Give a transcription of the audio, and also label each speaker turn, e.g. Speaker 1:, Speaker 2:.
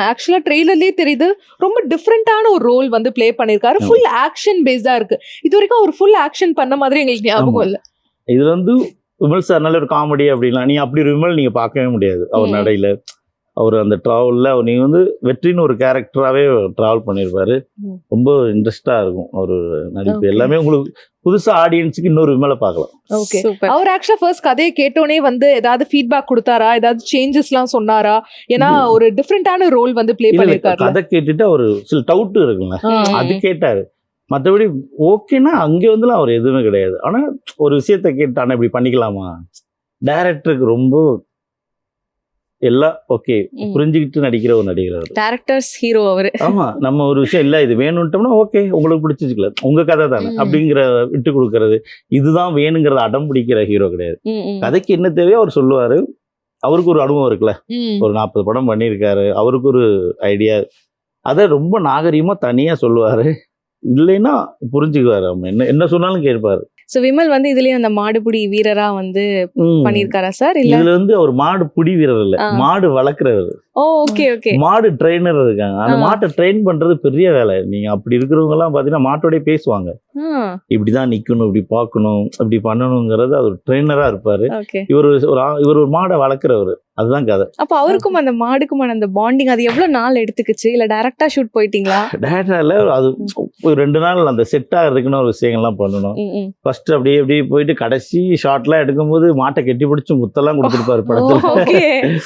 Speaker 1: ஆக்சுவலா ட்ரெய்லர்லயே தெரியுது ரொம்ப டிஃப்ரெண்டான ஒரு ரோல் வந்து ப்ளே பண்ணிருக்காரு. ஃபுல் ஆக்ஷன் பேஸ்டா இருக்கு. இது வரைக்கும் அவர் ஃபுல் ஆக்ஷன் பண்ண மாதிரி எங்களுக்கு ஞாபகம் இல்ல.
Speaker 2: இதுல வந்து விமல் சார் நல்ல ஒரு காமெடி அப்படிலாம் நீங்க அப்படி ஒரு விமல் நீங்க பார்க்கவே முடியாது. அவர் நடையில அவர் அந்த டிராவல்ல நீங்க வந்து வெற்றின்னு ஒரு கேரக்டராகவே டிராவல் பண்ணியிருப்பாரு. ரொம்ப இன்ட்ரெஸ்டா இருக்கும் அவர் நடிப்பு. எல்லாமே உங்களுக்கு புதுசா ஆடியன்ஸுக்கு இன்னொரு விமலை பார்க்கலாம்.
Speaker 1: ஓகே, அவர் ஆக்சுவலா ஃபர்ஸ்ட் கதையை கேட்டோனே வந்து ஏதாவது ஃபீட்பேக் கொடுத்தாரா, ஏதாவது சேஞ்சஸ்லாம் சொன்னாரா? ஏன்னா ஒரு டிஃப்ரெண்டான ரோல் வந்து ப்ளே பண்ணிருக்காரு.
Speaker 2: கதை கேட்டுட்டு அவர் சில டவுட் இருக்குங்க, அது கேட்டாரு. மற்றபடி ஓகேன்னா அங்கே வந்துலாம் அவர் எதுவுமே கிடையாது. ஆனா ஒரு விஷயத்த கேட்டானே இப்படி பண்ணிக்கலாமா, டைரக்டருக்கு ரொம்ப எல்லாம் ஓகே புரிஞ்சுக்கிட்டு நடிக்கிற ஒரு நடிகர்.
Speaker 3: டைரக்டர்ஸ் ஹீரோ அவரு.
Speaker 2: ஆமா, நம்ம ஒரு விஷயம் இல்ல இது வேணும்ட்டோம்னா ஓகே உங்களுக்கு பிடிச்சிருக்கல, உங்க கதை தானே அப்படிங்கிற விட்டு கொடுக்கறது, இதுதான் வேணுங்கிறத அடம் பிடிக்கிற ஹீரோ கிடையாது. கதைக்கு என்ன தேவையோ அவர் சொல்லுவாரு. அவருக்கு ஒரு அனுபவம் இருக்குல்ல, ஒரு 40 படம் பண்ணியிருக்காரு, அவருக்கு ஒரு ஐடியா, அதை ரொம்ப நாகரீகமா தனியா சொல்லுவாரு. இல்லைன்னா புரிஞ்சுக்குவாரு, அவங்க என்ன சொன்னாலும் கேட்பாரு.
Speaker 3: சோ விமல் வந்து இதுலயும் அந்த மாடுபிடி வீரரா வந்து பண்ணிருக்காரா சார்? இல்ல
Speaker 2: இதுல வந்து அவர் மாடு பிடி வீரர் இல்ல, மாடு வளர்க்குறவர்.
Speaker 3: Okay okay.
Speaker 2: மாடு ட்ரெயினர் இருக்காங்க. அந்த மாட்டை ட்ரெயின் பண்றது பெரிய வேலை. நீங்க அப்படி இருக்கிறவங்க எல்லாம் பாத்தீங்கன்னா மாட்டோடய பேசுவாங்க. இப்படிதான் நிக்கணும், இப்படி பார்க்கணும், இப்படி பண்ணணுங்கிறது அவர் ட்ரெயினரா இருப்பாரு. இவர் ஒரு மாடை வளர்க்குறவர். அதுதான் கதை.
Speaker 3: அப்ப அவருக்கும் அந்த மாடுக்குமான அந்த பாண்டிங் அது எவ்வளவு நாள் எடுத்துக்கிச்சு? இல்ல டைரக்டா ஷூட் போயிட்டீங்களா?
Speaker 2: டைரக்டா இல்ல, அது ஒரு 2 நாள் அந்த செட்டா இருக்குன்னு ஒரு விஷயங்கள்லாம் பண்ணணும். ஃபர்ஸ்ட் அப்படியே போயிட்டு கடைசி ஷாட்லாம் எடுக்கும்போது மாட்டை கெட்டி பிடிச்சி முத்தெல்லாம் கொடுத்துருப்பாரு படத்துல.